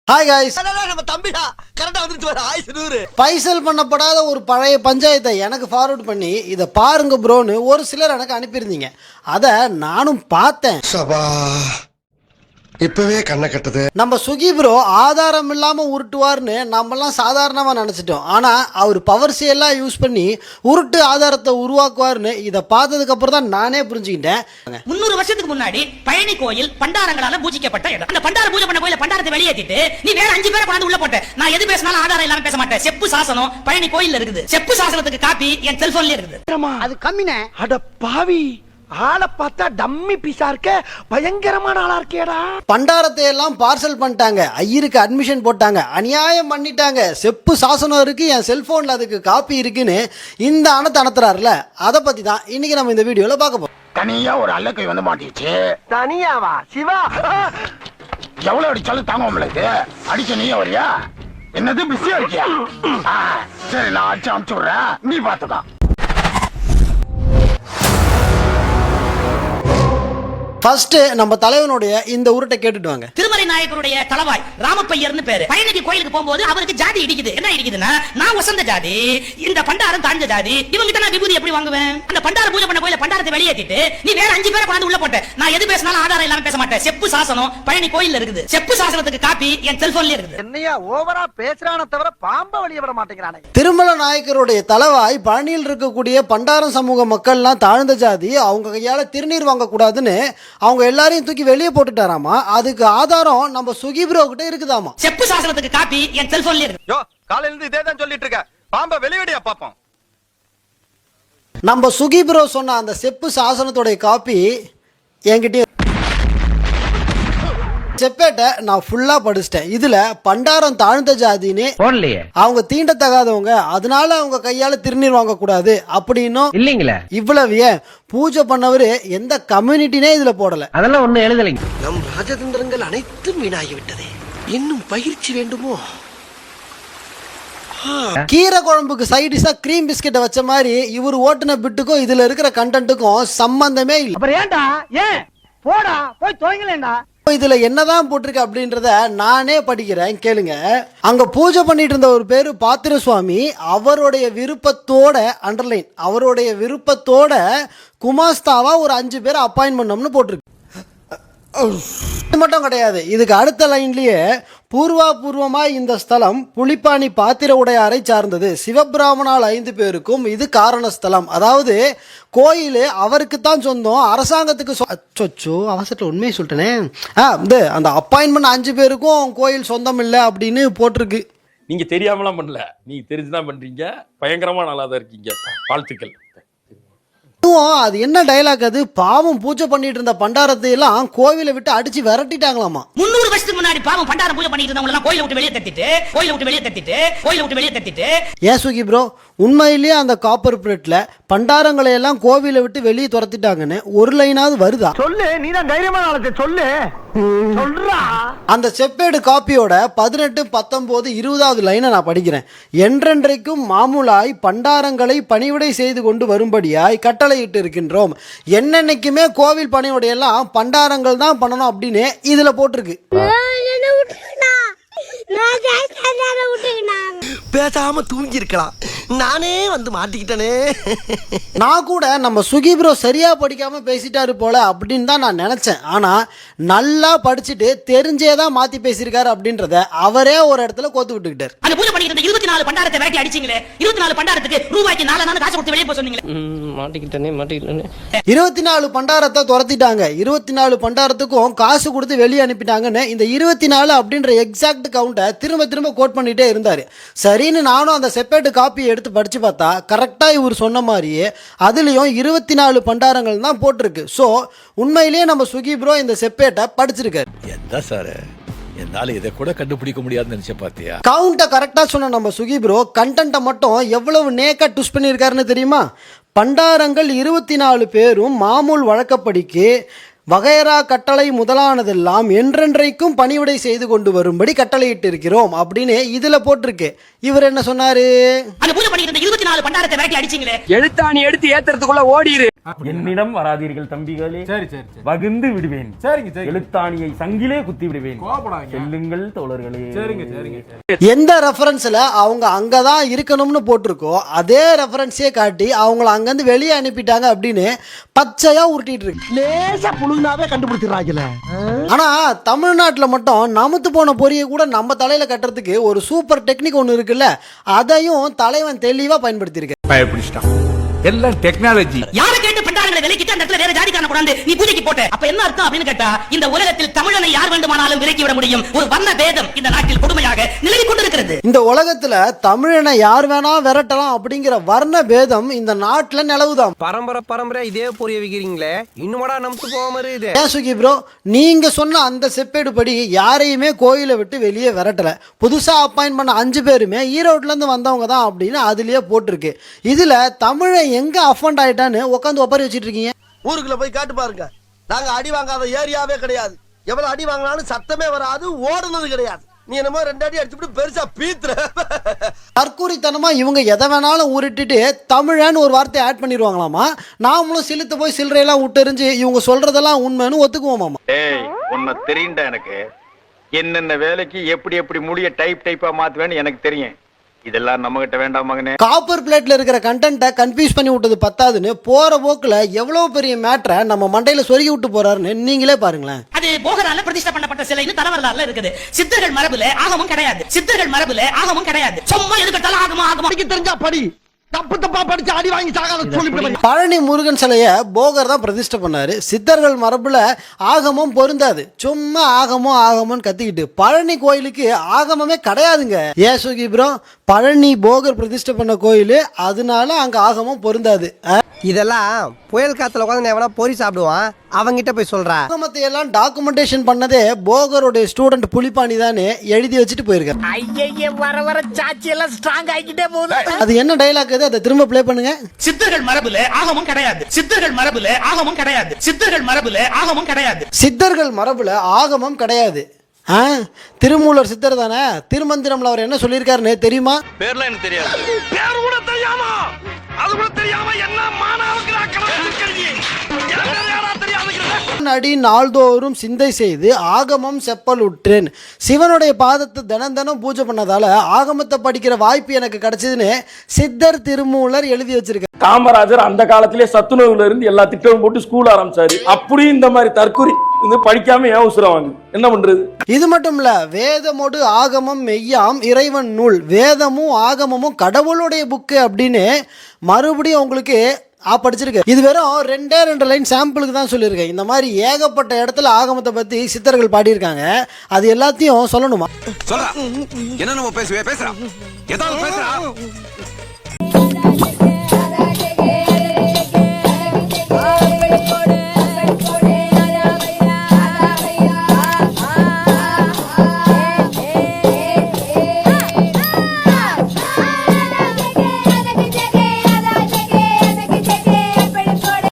Hi guys, நம்ம தம்பிடா கரெக்டா வந்துட்டு வர ஆயிசூரு பைசல் பண்ணப்படாத ஒரு பழைய பஞ்சாயத்தை எனக்கு ஃபார்வர்ட் பண்ணி இதை பாருங்க ப்ரோன்னு ஒரு சிலர் எனக்கு அனுப்பியிருந்தீங்க. அதை நானும் பார்த்தேன். இப்பவே கண்ணை கட்டுது. நம்ம சுகி ப்ரோ ஆதாரம் இல்லாம உருட்டுவார்னு நம்மலாம் சாதாரணமா நினைச்சிட்டோம். ஆனா அவர் பவர்ஸ் எல்லாம் யூஸ் பண்ணி உருட்டு ஆதாரத்தை உருவாக்குவார்னு இதை பார்த்ததுக்கு அப்புறம் தான் நானே புரிஞ்சுக்கிட்டேன். 300 வருஷத்துக்கு முன்னாடி பழனி கோயில் பண்டாரங்களால பூஜிக்கப்பட்ட இடம். அந்த பண்டார பூஜை பண்ண கோயில பண்டாரத்தை வெளியேற்றிட்டு நீ வேற 5 பேரை கொண்டு உள்ள போட்ட. நான் எது பேசினாலும் ஆதாரம் இல்லாம பேச மாட்டேன். செப்பு சாசனம் பழனி கோயில்ல இருக்குது. செப்பு சாசனத்துக்கு காப்பி என் செல்போன்ல இருக்குது. அது கம்மினே. அட பாவி, ஆளை பார்த்தா டம்மி பீஸா இருக்க, பயங்கரமான ஆளா இருக்கேடா. பண்டாரத்தை எல்லாம் பார்சல் பண்ணிட்டாங்க, ஐயருக்கு அட்மிஷன் போட்டாங்க, அநியாயம் பண்ணிட்டாங்க. செப்பு சாசனம் இருக்கு, என் செல்போன்ல அதுக்கு காப்பி இருக்குன்னு இந்த அணத்தை அணத்துறாருல, அதை பத்தி தான் இன்னைக்கு நம்ம இந்த வீடியோல பார்க்க போறோம். தனியா ஒரு அல்லக்கை வந்து மாட்டிச்சு. தனியாவா? சிவா எவ்வளவு அடிச்சாலும் தாங்க உங்களுக்கு. அடிச்ச நீ வரியா? என்னது பிஸியா இருக்கியா? சரி, நான் அடிச்சு அனுப்பிச்சு விடுறேன், நீ பாத்துக்கோ. ஃபர்ஸ்ட் நம்ம தலைவனுடைய இந்த உருட்டை கேட்டுட்டு வாங்க. திருமலை நாயக்கருடைய தலவாய் ராமப்பையர்னு பேரு. பழனிக்கு கோயிலுக்கு போகும்போது அவருக்கு ஜாதி இடிக்குது. என்ன இடிக்குதுன்னா, நான் வசந்த ஜாதி, இந்த பண்டாரம் தாழ்ந்த ஜாதி, இவங்கிட்ட நான் விபூதி எப்படி வாங்குவேன்? அந்த பண்டார பூஜை பண்ண கோயில பண்டாரத்தை வெளியேற்றிட்டு நீ வேற 5 பேரை கொண்டு உள்ள போட்ட. நான் எது பேசினாலும் ஆதாரம் இல்லாம பேச மாட்டேன். செப்பு சாசனம் பழனி கோயில்ல இருக்குது. செப்பு சாசனத்துக்கு காப்பி என் செல்போன்ல இருக்குது. என்னையா ஓவரா பேசுறானே தவிர பாம்ப வெளிய விட மாட்டேங்கிறானே. திருமல நாயக்கருடைய தலவாய் பழனியில் இருக்கக்கூடிய பண்டாரம் சமூக மக்கள்லாம் தாழ்ந்த ஜாதி, அவங்க கையால திருநீர் வாங்க கூடாதுன்னு அவங்க எல்லாரையும் தூக்கி வெளியே போட்டுட்டாராமா. அதுக்கு ஆதாரம் நம்ம சுகி ப்ரோ கிட்ட இருக்குதாமா. செப்பு சாசனத்துக்கு காப்பி என் செல்போன்ல இருக்கு. யோ, காலையில இருந்து இதே தான் சொல்லிட்டு இருக்க. பாம்ப வெளியடியா பாப்போம். நம்ம சுகி ப்ரோ சொன்ன அந்த செப்பு சாசனத்தோட காப்பி என்கிட்ட செப்பேட்டை நான் ஃபுல்லா படிச்சிட்டேன். இதுல பண்டாரம் தாழ்ந்த ஜாதின்னு அவங்க தீண்டத்தகாதவங்க, அதனால அவங்க கையால திருநீர் வாங்க கூடாது அப்படின்னும் இல்லீங்களே. இவ்வளவு ஏன் பூஜை பண்ணவரு எந்த கம்யூனிட்டினே இதுல போடல. அதெல்லாம் ஒண்ணு எழுதலைங்க. நம் ராஜதந்திரங்கள் அனைத்தும் வீணாகி விட்டதே. இன்னும் பயிற்சி வேண்டுமோ? கீரை குழம்புக்கு சைடிஷா கிரீம் பிஸ்கெட்டை வச்ச மாதிரி இவர் ஓட்டுன பிட்டுக்கும் இதுல இருக்கிற கண்டென்ட்டுக்கும் சம்பந்தமே இல்லை. அப்புறம் ஏன்டா? ஏன் போடா, போய் துவங்கலேண்டா. இதுல என்னதான் போட்டிருக்கு அப்படின்றத நானே படிக்கிறேன், கேளுங்க. அங்க பூஜை பண்ணிட்டு இருந்த ஒரு பேரு பாத்திர சுவாமி, அவருடைய விருப்பத்தோட அண்டர்லைன், அவருடைய விருப்பத்தோட குமாஸ்தாவா ஒரு 5 பேரை அப்பாயின்ட் பண்ணோம்னு போட்டிருக்கு. இது மட்டும் கிடையாது, இதுக்கு அடுத்த லைன்லயே பூர்வமா இந்த ஸ்தலம் புலிப்பாணி பாத்திர உடையாரை சார்ந்தது, சிவபிராமணால் 5 பேருக்கும் இது காரணஸ்தலம். அதாவது கோயில் அவருக்கு தான் சொந்தம், அரசாங்கத்துக்கு அவசரத்தில் உண்மையை சொல்லிட்டேனே. அந்த அப்பாயின்மெண்ட் 5 பேருக்கும் கோயில் சொந்தம் இல்லை அப்படின்னு போட்டிருக்கு. நீங்க தெரியாமலாம் பண்ணல, நீங்க தெரிஞ்சுதான் பண்றீங்க. பயங்கரமா நல்லா தான் இருக்கீங்க. வாழ்த்துக்கள். அது என்ன டைலாக்? அது பாவம் பூஜை பண்ணிட்டு இருந்த பண்டாரத்தை எல்லாம் கோவிலை விட்டு அடிச்சு விரட்டிட்டாங்களாமா. 300 வருஷத்துக்கு முன்னாடி பாவம் பண்டார பூஜை பண்ணிட்டு இருந்தவங்க எல்லாம் கோயிலை விட்டு வெளியே தட்டிட்டு ஏன் சுகி ப்ரோ, உண்மையிலேயே அந்த காப்பர் பிளேட்ல பண்டாரங்களை எல்லாம் கோவிலை விட்டு வெளியே துரத்திட்டாங்கன்னு ஒரு லைனாவது வருதா? சொல்லு, நீ தான் தைரியமான ஆளு, சொல்லு சொல்றா. அந்த செப்பேடு காப்பியோட 18, 19, 20வது லைனை நான் படிக்கிறேன். என்றென்றைக்கும் மாமூலாய் பண்டாரங்களை பணிவிடை செய்து கொண்டு வரும்படியாய் கட்டளையிட்டு இருக்கின்றோம். என்னன்னைக்குமே கோவில் பணிவிடையெல்லாம் பண்டாரங்கள் தான் பண்ணணும் அப்படின்னு இதுல போட்டிருக்கு. பேசாம தூங்கி இருக்கலாம், நானே வந்து மாட்டிக்கிட்டனே. நான் கூட நம்ம சுகி ப்ரோ சரியா படிக்காம பேசிட்டாரு போல அப்படின்னு தான் நான் நினைச்சேன். ஆனா நல்லா படிச்சுட்டு தெரிஞ்சேதான் மாத்தி பேசியிருக்காரு அப்படின்றத அவரே ஒரு இடத்துல கோத்து விட்டுக்கிட்டாரு. அந்த பூஜை பண்ணிட்டு 24 பண்டாரத்தை வேட்டி அடிச்சீங்களே, 24 பண்டாரத்துக்கு ரூபாய்க்கு 4 காசு கொடுத்து வெளியே போக சொன்னீங்களே. மாட்டிக்கிட்டனே 24 பண்டாரத்தை துரத்திட்டாங்க, 24 பண்டாரத்துக்கும் காசு கொடுத்து வெளியே அனுப்பிட்டாங்கன்னு இந்த 24 அப்படின்ற எக்ஸாக்ட் கவுண்டை திரும்ப கோட் பண்ணிட்டே இருந்தாரு. சரின்னு நானும் அந்த செப்பேட்டு காப்பியை எடுத்து படிச்சு பார்த்தா கரெக்டா இவர் சொன்ன மாதிரியே அதுலயும் 24 பண்டாரங்கள் தான் போட்டிருக்கு. சோ உண்மையிலேயே நம்ம சுகி ப்ரோ இந்த செப்பேட்டை படிச்சிருக்காரு. என்ன சார், என்னால இதை கூட கண்டுபிடிக்க முடியாதுன்னு நினைச்ச பாத்தியா? கவுண்ட கரெக்டா சொன்ன நம்ம சுகி ப்ரோ கண்டென்ட்டை மட்டும் எவ்வளவு நேக்கா ட்விஸ்ட் பண்ணியிருக்காருன்னு தெரியுமா? பண்டாரங்கள் 24 பேரும் மாமூல் வழக்கப்படிக்கு வகைரா கட்டளை முதலானதெல்லாம் என்றென்றைக்கும் பணிவிடை செய்து கொண்டு வரும்படி கட்டளையிட்டு இருக்கிறோம் அப்படின்னு இதுல போட்டிருக்கு. இவர் என்ன சொன்னாரு? அந்த பூஜை பண்ணிட்டு 24 பண்டாரத்தை வேட்டி அடிச்சீங்களே, எழுத்தாணி எடுத்து ஏத்துறதுக்குள்ள ஓடிரு. என்னிடம் வராதீர்கள் தம்பிகளே. சரி சரி சரி வகுந்து விடுவேன். சரிங்க சரி எழுத்தாணியை சங்கிலே குத்தி விடுவேன். கோபப்படாதீங்க. செல்லுங்கள் தோழர்களே. சரிங்க சரிங்க எந்த ரெஃபரன்ஸ்ல அவங்க அங்கதான் இருக்கணும்னு போட்டிருக்கோ அதே ரெஃபரன்ஸே காட்டி அவங்கள அங்கிருந்து வெளியே அனுப்பிட்டாங்க அப்படின்னு பச்சையா உருட்டிட்டு இருக்கு. லேசா புழுனாவே கண்டுபிடிச்சிடறாங்கல. ஆனா தமிழ்நாட்டுல மட்டும் நமுத்து போன பொரியை கூட நம்ம தலையில கட்டுறதுக்கு ஒரு சூப்பர் டெக்னிக் ஒன்று இருக்குல்ல, அதையும் தலைவன் தெளிவா பயன்படுத்தி இருக்கு. பயப்பிடிச்சிட்டான். எல்லாம் டெக்னாலஜி. யார கேட்டு பண்டாரங்களை விலைக்கிட்டு அந்த இடத்துல வேற ஜாதிக்காரனை கொண்டாந்து நீ பூஜைக்கு போட்ட அப்ப என்ன அர்த்தம் அப்படின்னு கேட்டா இந்த உலகத்தில் தமிழனை யார் வேண்டுமானாலும் விலக்கி விட முடியும் ஒரு வர்ண பேதம் இந்த நாட்டில் கொடுமையாக நிலவி கொண்டிருக்கிறது. இந்த உலகத்துல தமிழனை யார் வேணா விரட்டலாம் அப்படிங்கிற வர்ண பேதம் இந்த நாட்டுல நிலவுதாம். பரம்பரை இதே புரிய வைக்கிறீங்களே, இன்னும்டா நமக்கு போகாம இருக்குது. ஏன் சுகி ப்ரோ, நீங்க சொன்ன அந்த செப்பேடு படி யாரையுமே கோயிலை விட்டு வெளியே விரட்டல. புதுசா அப்பாயின்ட் பண்ண 5 பேருமே ஈரோட்ல இருந்து வந்தவங்க தான் அப்படின்னு அதுலயே போட்டிருக்கு. இதுல தமிழை எங்க அஃபண்ட் ஆயிட்டான்னு உட்காந்து ஒப்பரி வச்சிட்டு இருக்கீங்க. ஊருக்குள்ள போய் காட்டு பாருங்க. நாங்க அடி வாங்காத ஏரியாவே கிடையாது. எவ்வளவு அடி வாங்கினாலும் சத்தமே வராது, ஓடுனது கிடையாது. நீ என்னமோ 2 அடி அடிச்சுட்டு பெருசா பீத்துற. தற்கூரித்தனமா இவங்க எதை வேணாலும் உருட்டிட்டு தமிழன்னு ஒரு வார்த்தை ஆட் பண்ணிடுவாங்களாமா. நாமளும் சிலுத்து போய் சில்லறையெல்லாம் விட்டெறிஞ்சு இவங்க சொல்றதெல்லாம் உண்மைன்னு ஒத்துக்குவோமாமா. ஏய் உன்னை தெரியுண்டா எனக்கு. என்னென்ன வேலைக்கு எப்படி எப்படி முடிய டைப்பா மாத்துவேன்னு எனக்கு தெரியும். இதெல்லாம் நம்ம கிட்ட வேண்டாம் மகனே. காப்பர் பிளேட்ல இருக்கிற கண்டென்ட்டை கன்ஃபியூஸ் பண்ணி விட்டது பத்தாதுன்னு போற போக்குல எவ்வளவு பெரிய மேட்டரை நம்ம மண்டையில சொருகி விட்டு போறாருன்னு நீங்களே பாருங்களேன். அது போகரால பிரதிஷ்டை பண்ணப்பட்ட சிலைன்னு தலைவரலாறுல இருக்குது. சித்தர்கள் மரபுல ஆகமும் கிடையாது. சித்தர்கள் மரபுல ஆகமும் கிடையாது. சும்மா எதுக்கட்டாலும் ஆகமா படிக்க தெரிஞ்சா படி. தப்பு தப்பா படிச்சு அடி வாங்கி சாகாத சொல்லி. பழனி முருகன் சிலைய போகர் தான் பிரதிஷ்டை பண்ணாரு. சித்தர்கள் மரபுல ஆகமும் பொருந்தாது. சும்மா ஆகமும் கத்திக்கிட்டு பழனி கோயிலுக்கு ஆகமமே கிடையாதுங்க. ஏன் சுகி ப்ரோ, பழனி போகர் பிரதிஷ்டை பண்ண கோயில், அதனால அங்க ஆகமும் பொருந்தாது. இதெல்லாம் புயல் காத்துல உட்காந்து எவனா பொறி சாப்பிடுவான், அவங்கிட்ட போய் சொல்றா. ஆகமத்தை எல்லாம் டாக்குமெண்டேஷன் பண்ணதே போகருடைய ஸ்டூடெண்ட் புலிப்பாணி தானே எழுதி வச்சுட்டு போயிருக்காரு. ஐயே வர வர சாட்சி எல்லாம் ஸ்ட்ராங் ஆகிட்டே போகுது. அது என்ன டைலாக்? அதை திரும்ப ப்ளே பண்ணுங்க. சித்தர்கள் மரபுல ஆகமும் கிடையாது. சித்தர்கள் மரபுல ஆகமும் கிடையாது. சித்தர்கள் மரபுல ஆகமும் கிடையாது. சித்தர்கள் மரபுல ஆகமம் கிடையாது. திருமூலர் சித்தர் தானே. திருமந்திரம்ல அவர் என்ன சொல்லியிருக்காருன்னு தெரியுமா? பேர்லாம் எனக்கு தெரியாது. பேர் கூட தெரியாம அது கூட தெரியாம என்ன மானாவுக்கு அடி நாள்தோறும் சிந்தை செய்து ஆகமம் செப்பலுற்றேன். சிவனுடைய பாதத்தை தினம் பூஜை பண்ணதால ஆகமத்தை படிக்கிற வாய்ப்பு எனக்கு கிடைச்சதுன்னு சித்தர் திருமூலர் எழுதி வச்சிருக்காரு. காமராஜர் அந்த காலத்திலே சத்துணவுல இருந்து எல்லா திட்டமும் போட்டு ஸ்கூல் ஆரம்பிச்சாரு. அப்படியும் இந்த மாதிரி தற்கொலை படிக்காம ஏன் உசுரம் வாங்க என்ன பண்றது? இது மட்டும் இல்ல, வேதமோடு ஆகமம் மெய்யாம் இறைவன் நூல். வேதமும் ஆகமமும் கடவுளுடைய புக்கு அப்படின்னு மறுபடியும் உங்களுக்கு படிச்சிருக்கு. இது வெறும் 2 லைன் சாம்பிளுக்கு தான் சொல்லியிருக்கேன். இந்த மாதிரி ஏகப்பட்ட இடத்துல ஆகமத்தை பத்தி சித்தர்கள் பாடியிருக்காங்க. அது எல்லாத்தையும் சொல்லணுமா? என்ன நம்ம பேசுறா ஏதாவது பேசுறா